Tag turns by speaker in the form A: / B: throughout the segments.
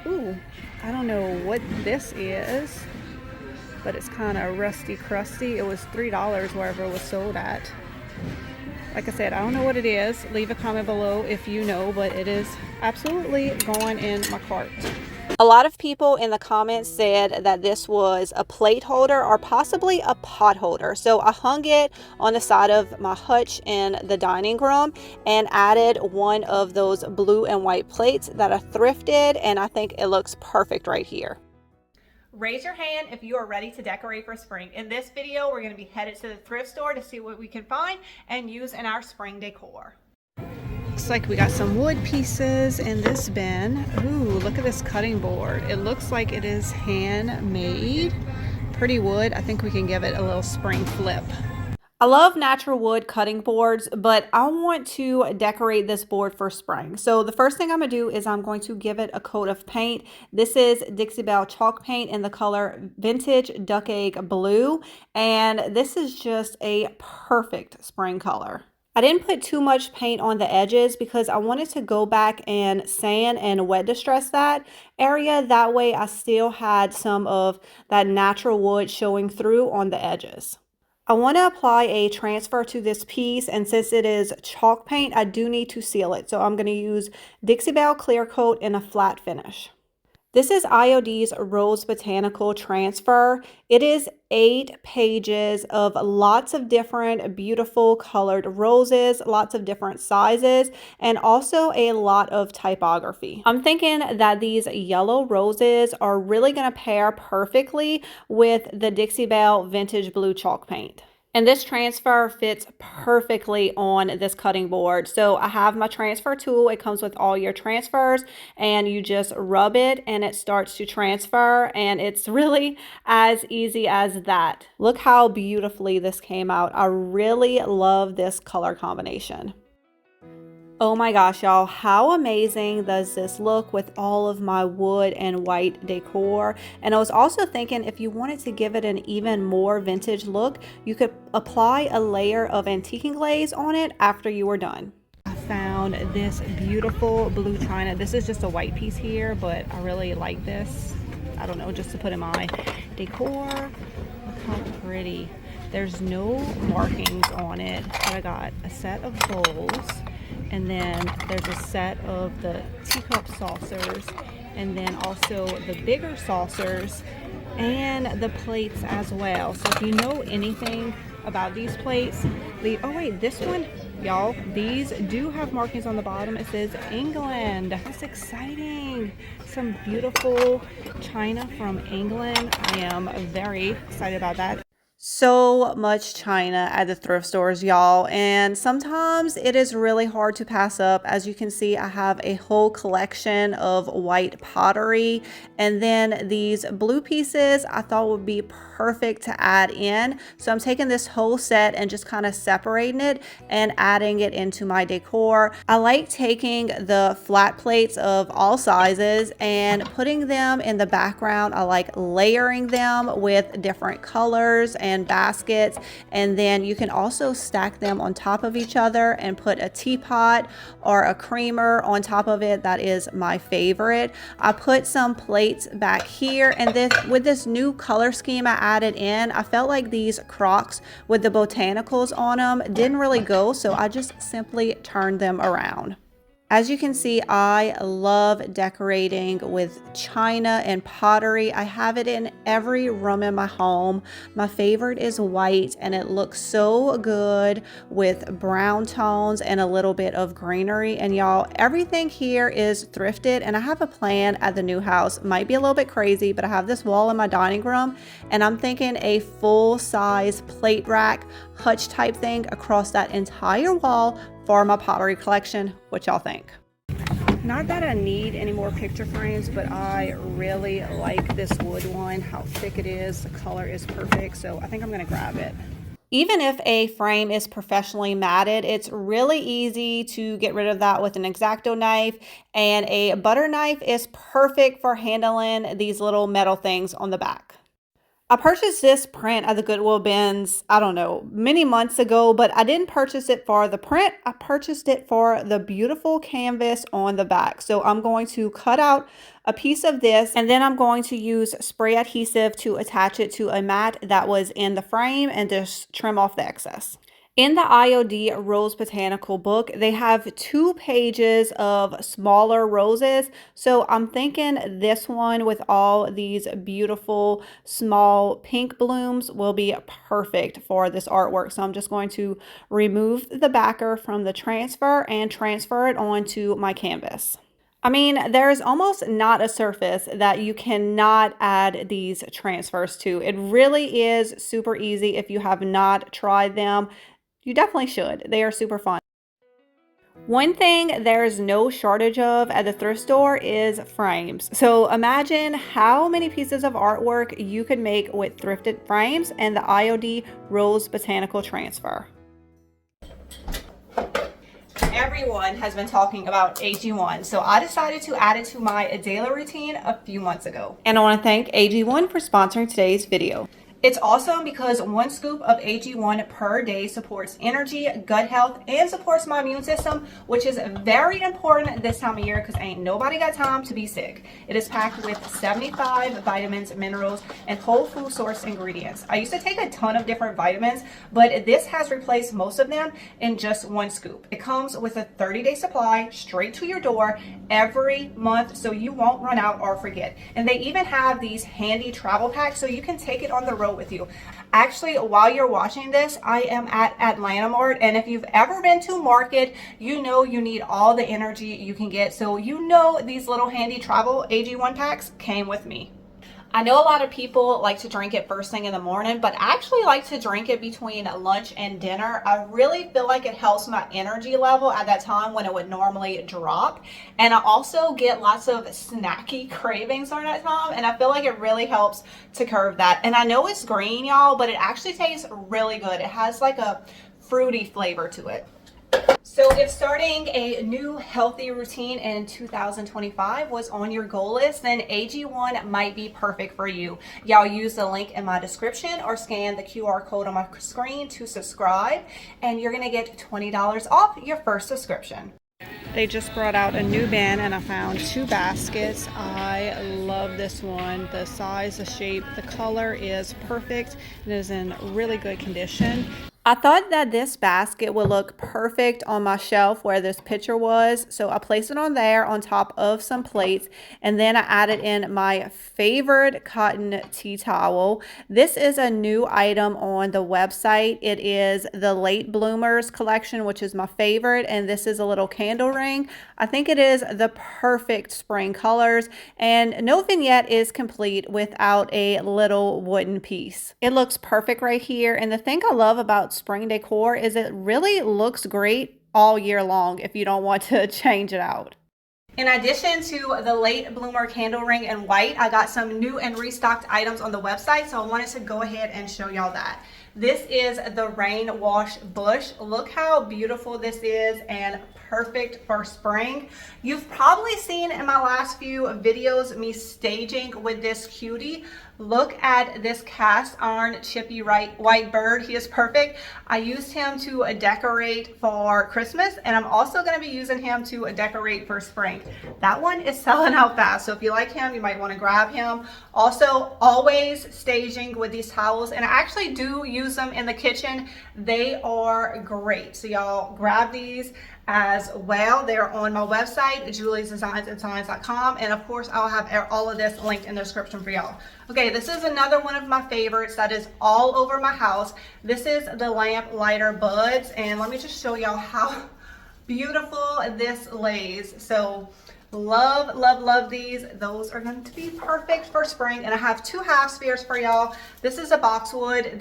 A: Ooh, I don't know what this is, but it's kind of rusty crusty. It was $3 wherever it was sold at. Like I said, I don't know what it is. Leave a comment below if you know, but it is absolutely going in my cart. A lot of people in the comments said that this was a plate holder or possibly a pot holder. So I hung it on the side of my hutch in the dining room and added one of those blue and white plates that I thrifted, and I think it looks perfect right here. Raise your hand if you are ready to decorate for spring. In this video, we're going to be headed to the thrift store to see what we can find and use in our spring decor. Looks like we got some wood pieces in this bin. Ooh, look at this cutting board. It looks like it is handmade. Pretty wood. I think we can give it a little spring flip. I love natural wood cutting boards, but I want to decorate this board for spring. So the first thing I'm going to do is I'm going to give it a coat of paint. This is Dixie Belle chalk paint in the color Vintage Duck Egg Blue, and this is just a perfect spring color. I didn't put too much paint on the edges because I wanted to go back and sand and wet distress that area. That way I still had some of that natural wood showing through on the edges. I want to apply a transfer to this piece, and since it is chalk paint, I do need to seal it. So I'm going to use Dixie Belle Clear Coat in a flat finish. This is IOD's Rose Botanical Transfer. It is 8 pages of lots of different beautiful colored roses, lots of different sizes, and also a lot of typography. I'm thinking that these yellow roses are really going to pair perfectly with the Dixie Belle Vintage Blue Chalk Paint. And this transfer fits perfectly on this cutting board. So I have my transfer tool. It comes with all your transfers, and you just rub it and it starts to transfer, and it's really as easy as that. Look how beautifully this came out. I really love this color combination. Oh my gosh, y'all, how amazing does this look with all of my wood and white decor? And I was also thinking, if you wanted to give it an even more vintage look, you could apply a layer of antiquing glaze on it after you were done. I found this beautiful blue china. This is just a white piece here, but I really like this. I don't know, just to put in my decor. Look how pretty. There's no markings on it, but I got a set of bowls. And then there's a set of the teacup saucers, and then also the bigger saucers and the plates as well. So if you know anything about these plates, oh wait, this one, y'all, these do have markings on the bottom. It says England. That's exciting. Some beautiful china from England. I am very excited about that. So much china at the thrift stores, y'all, and sometimes it is really hard to pass up. As you can see, I have a whole collection of white pottery, and then these blue pieces I thought would be perfect to add in. So I'm taking this whole set and just kind of separating it and adding it into my decor. I like taking the flat plates of all sizes and putting them in the background. I like layering them with different colors and baskets, and then you can also stack them on top of each other and put a teapot or a creamer on top of it. That is my favorite. I put some plates back here, and then with this new color scheme I added in, I felt like these Crocs with the botanicals on them didn't really go, so I just simply turned them around. As you can see, I love decorating with china and pottery. I have it in every room in my home. My favorite is white, and it looks so good with brown tones and a little bit of greenery. And y'all, everything here is thrifted, and I have a plan at the new house. Might be a little bit crazy, but I have this wall in my dining room, and I'm thinking a full-size plate rack hutch type thing across that entire wall for my pottery collection. What y'all think? Not that I need any more picture frames, but I really like this wood one, how thick it is. The color is perfect, so I think I'm gonna grab it. Even if a frame is professionally matted, it's really easy to get rid of that with an X-Acto knife, and a butter knife is perfect for handling these little metal things on the back. I purchased this print at the Goodwill Bins, I don't know, many months ago, but I didn't purchase it for the print. I purchased it for the beautiful canvas on the back. So I'm going to cut out a piece of this, and then I'm going to use spray adhesive to attach it to a mat that was in the frame and just trim off the excess. In the IOD Rose Botanical book, they have 2 pages of smaller roses. So I'm thinking this one with all these beautiful small pink blooms will be perfect for this artwork. So I'm just going to remove the backer from the transfer and transfer it onto my canvas. I mean, there's almost not a surface that you cannot add these transfers to. It really is super easy. If you have not tried them, you definitely should. They are super fun. One thing there's no shortage of at the thrift store is frames. So imagine how many pieces of artwork you could make with thrifted frames and the IOD Rose Botanical Transfer. Everyone has been talking about AG1, so I decided to add it to my daily routine a few months ago. And I want to thank AG1 for sponsoring today's video. It's awesome because 1 scoop of AG1 per day supports energy, gut health, and supports my immune system, which is very important this time of year because ain't nobody got time to be sick. It is packed with 75 vitamins, minerals, and whole food source ingredients. I used to take a ton of different vitamins, but this has replaced most of them in just 1 scoop. It comes with a 30-day supply straight to your door every month, so you won't run out or forget. And they even have these handy travel packs so you can take it on the road with you. Actually, while you're watching this, I am at Atlanta Mart, and if you've ever been to Market, you know you need all the energy you can get. So you know these little handy travel AG1 packs came with me. I know a lot of people like to drink it first thing in the morning, but I actually like to drink it between lunch and dinner. I really feel like it helps my energy level at that time when it would normally drop. And I also get lots of snacky cravings during that time, and I feel like it really helps to curb that. And I know it's green, y'all, but it actually tastes really good. It has like a fruity flavor to it. So if starting a new healthy routine in 2025 was on your goal list, then AG1 might be perfect for you. Y'all use the link in my description or scan the QR code on my screen to subscribe, and you're going to get $20 off your first subscription. They just brought out a new bin and I found 2 baskets. I love this one. The size, the shape, the color is perfect. It is in really good condition. I thought that this basket would look perfect on my shelf where this picture was. So I placed it on there on top of some plates, and then I added in my favorite cotton tea towel. This is a new item on the website. It is the Late Bloomers collection, which is my favorite. And this is a little candle ring. I think it is the perfect spring colors, and no vignette is complete without a little wooden piece. It looks perfect right here. And the thing I love about spring decor is it really looks great all year long if you don't want to change it out. In addition to the Late Bloomer candle ring in white, I got some new and restocked items on the website, so I wanted to go ahead and show y'all that. This is the rain wash bush. Look how beautiful this is and perfect for spring. You've probably seen in my last few videos me staging with this cutie. Look at this cast iron chippy white bird. He is perfect. I used him to decorate for Christmas, and I'm also going to be using him to decorate for spring. That one is selling out fast, so if you like him, you might want to grab him. Also, always staging with these towels, and I actually do use them in the kitchen. They are great, so y'all grab these as well. They're on my website, juliesdesignsandsigns.com, and of course I'll have all of this linked in the description for y'all. Okay, this is another one of my favorites that is all over my house. This is the lamp lighter buds, and let me just show y'all how beautiful this lays. So love, love, love these. Those are going to be perfect for spring. And I have 2 half spheres for y'all. This is a boxwood.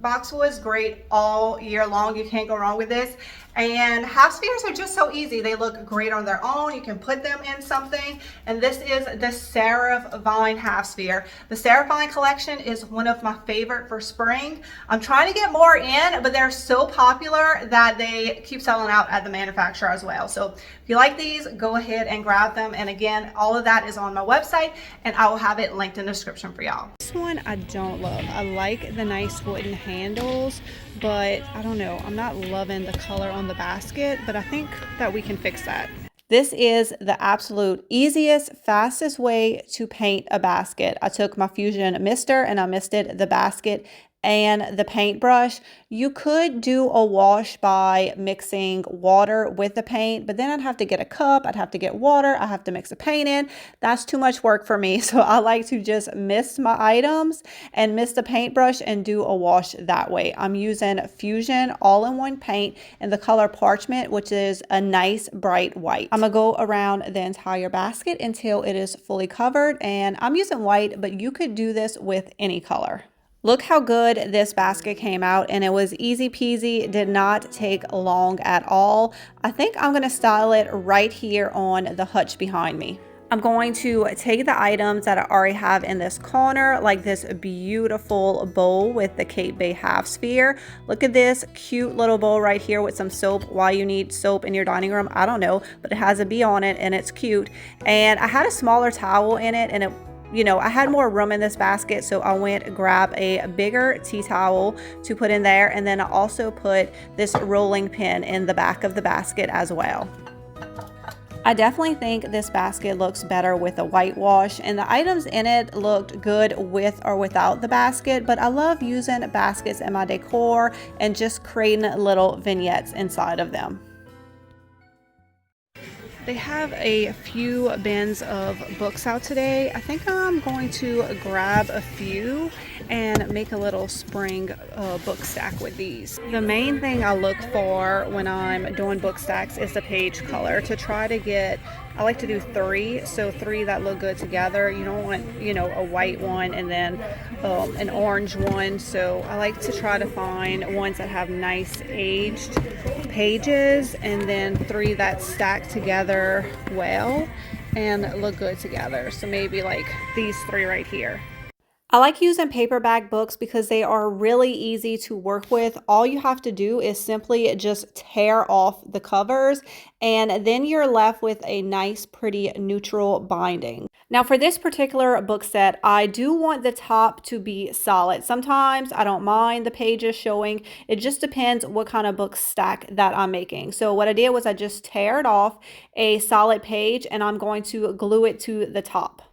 A: Boxwood is great all year long. You can't go wrong with this.
B: And half spheres are just so easy. They look great on their own. You can put them in something. And this is the Serif Vine half sphere. The Serif Vine collection is one of my favorite for spring. I'm trying to get more in, but they're so popular that they keep selling out at the manufacturer as well. So if you like these, go ahead and grab them. And again, all of that is on my website, and I will have it linked in the description for y'all.
A: This one I don't love. I like the nice wooden handles, but I don't know. I'm not loving the color on the basket, but I think that we can fix that. This is the absolute easiest, fastest way to paint a basket. I took my Fusion mister and I misted the basket and the paintbrush. You could do a wash by mixing water with the paint, but then I'd have to get a cup, I'd have to get water, I have to mix the paint in. That's too much work for me. So I like to just mist my items and mist the paintbrush and do a wash that way. I'm using Fusion all-in-one paint in the color Parchment, which is a nice bright white. I'm gonna go around the entire basket until it is fully covered, and I'm using white, but you could do this with any color. Look how good this basket came out, and it was easy peasy, did not take long at all. I think I'm gonna style it right here on the hutch behind me. I'm going to take the items that I already have in this corner, like this beautiful bowl with the Cape Bay half sphere. Look at this cute little bowl right here with some soap. Why you need soap in your dining room, I don't know, but it has a bee on it and it's cute. And I had a smaller towel in it, and I had more room in this basket, so I went and grabbed a bigger tea towel to put in there, and then I also put this rolling pin in the back of the basket as well. I definitely think this basket looks better with a whitewash, and the items in it looked good with or without the basket, but I love using baskets in my decor and just creating little vignettes inside of them. They have a few bins of books out today. I think I'm going to grab a few and make a little spring book stack with these. The main thing I look for when I'm doing book stacks is the page color to try to get, I like to do three, so three that look good together. You don't want, a white one and then an orange one. So I like to try to find ones that have nice aged pages, and then three that stack together well and look good together. So maybe like these three right here. I like using paperback books because they are really easy to work with. All you have to do is simply just tear off the covers, and then you're left with a nice, pretty neutral binding. Now for this particular book set, I do want the top to be solid. Sometimes I don't mind the pages showing. It just depends what kind of book stack that I'm making. So what I did was I just teared off a solid page, and I'm going to glue it to the top.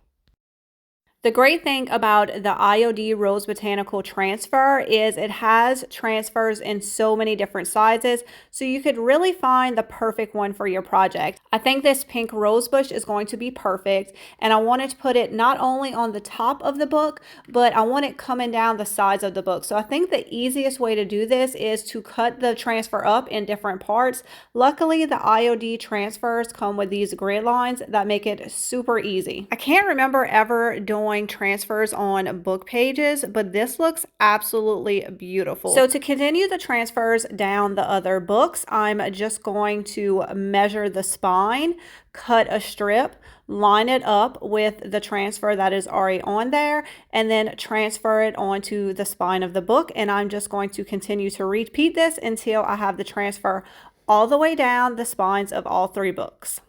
A: The great thing about the IOD Rose Botanical transfer is it has transfers in so many different sizes, so you could really find the perfect one for your project. I think this pink rose bush is going to be perfect, and I wanted to put it not only on the top of the book, but I want it coming down the sides of the book. So I think the easiest way to do this is to cut the transfer up in different parts. Luckily, the IOD transfers come with these grid lines that make it super easy. I can't remember ever doing transfers on book pages, but this looks absolutely beautiful. So to continue the transfers down the other books, I'm just going to measure the spine, cut a strip, line it up with the transfer that is already on there, and then transfer it onto the spine of the book. And I'm just going to continue to repeat this until I have the transfer all the way down the spines of all three books.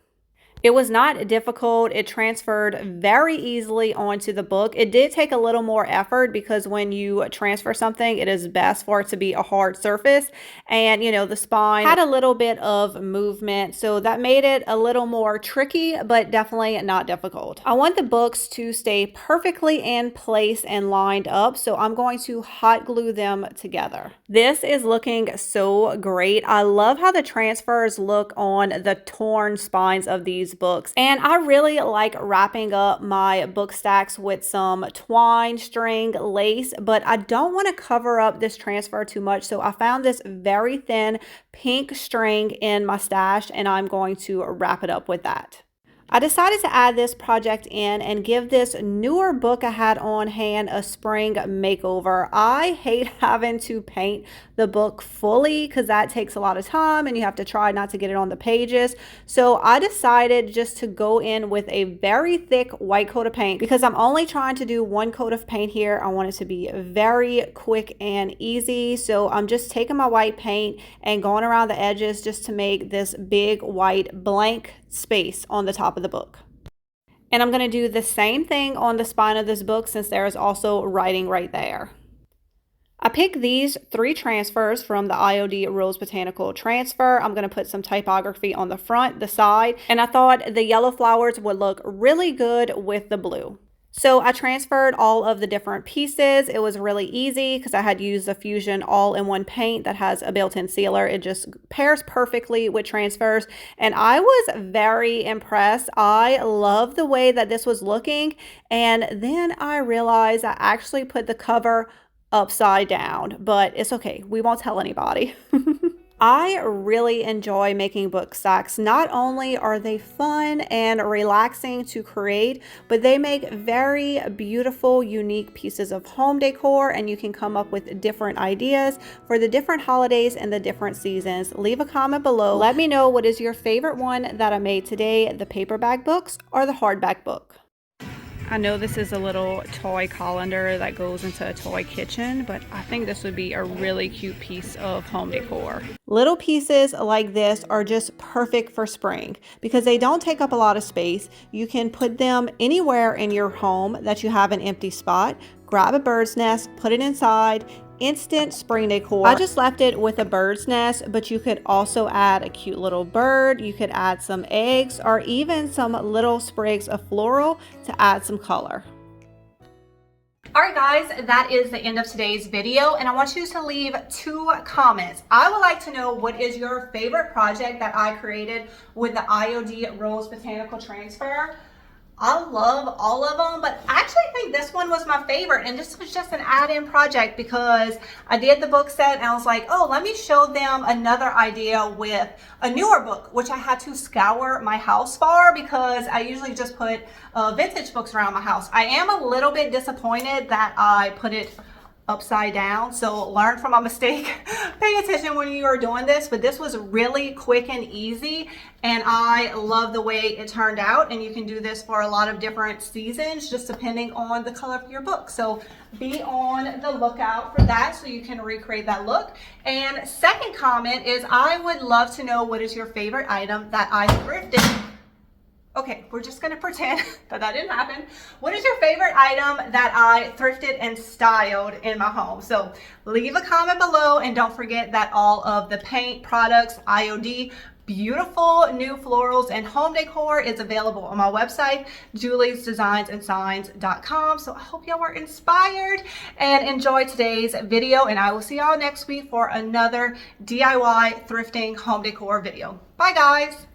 A: It was not difficult. It transferred very easily onto the book. It did take a little more effort because when you transfer something, it is best for it to be a hard surface. And, the spine had a little bit of movement, so that made it a little more tricky, but definitely not difficult. I want the books to stay perfectly in place and lined up, so I'm going to hot glue them together. This is looking so great. I love how the transfers look on the torn spines of these books, and I really like wrapping up my book stacks with some twine, string, lace, but I don't want to cover up this transfer too much, so I found this very thin pink string in my stash, and I'm going to wrap it up with that. I decided to add this project in and give this newer book I had on hand a spring makeover. I hate having to paint the book fully because that takes a lot of time and you have to try not to get it on the pages. So I decided just to go in with a very thick white coat of paint because I'm only trying to do one coat of paint here. I want it to be very quick and easy. So I'm just taking my white paint and going around the edges just to make this big white blank space on the top of the book. And I'm going to do the same thing on the spine of this book since there is also writing right there. I picked these 3 transfers from the IOD Rose Botanical transfer. I'm going to put some typography on the front, the side, and I thought the yellow flowers would look really good with the blue. So I transferred all of the different pieces. It was really easy because I had used the Fusion all-in-one paint that has a built-in sealer. It just pairs perfectly with transfers, and I was very impressed. I love the way that this was looking, and then I realized I actually put the cover upside down, but it's okay. We won't tell anybody. I really enjoy making book stacks. Not only are they fun and relaxing to create, but they make very beautiful, unique pieces of home decor, and you can come up with different ideas for the different holidays and the different seasons. Leave a comment below. Let me know what is your favorite one that I made today, the paperback books or the hardback book. I know this is a little toy colander that goes into a toy kitchen, but I think this would be a really cute piece of home decor. Little pieces like this are just perfect for spring because they don't take up a lot of space. You can put them anywhere in your home that you have an empty spot. Grab a bird's nest, put it inside. Instant spring decor. I just left it with a bird's nest, but you could also add a cute little bird. You could add some eggs or even some little sprigs of floral to add some color.
B: All right, guys, that is the end of today's video, and I want you to leave 2 comments. I would like to know what is your favorite project that I created with the IOD Rose Botanical Transfer. I love all of them, but I actually think this one was my favorite, and this was just an add-in project because I did the book set and I was like, oh, let me show them another idea with a newer book, which I had to scour my house for because I usually just put vintage books around my house. I am a little bit disappointed that I put it upside down, so learn from my mistake. Pay attention when you are doing this, but this was really quick and easy, and I love the way it turned out. And you can do this for a lot of different seasons just depending on the color of your book, so be on the lookout for that so you can recreate that look. And second comment is I would love to know what is your favorite item that I thrifted. Okay, we're just gonna pretend that didn't happen. What is your favorite item that I thrifted and styled in my home? So leave a comment below, and don't forget that all of the paint products, IOD, beautiful new florals and home decor is available on my website, juliesdesignsandsigns.com. So I hope y'all were inspired and enjoyed today's video, and I will see y'all next week for another DIY thrifting home decor video. Bye, guys.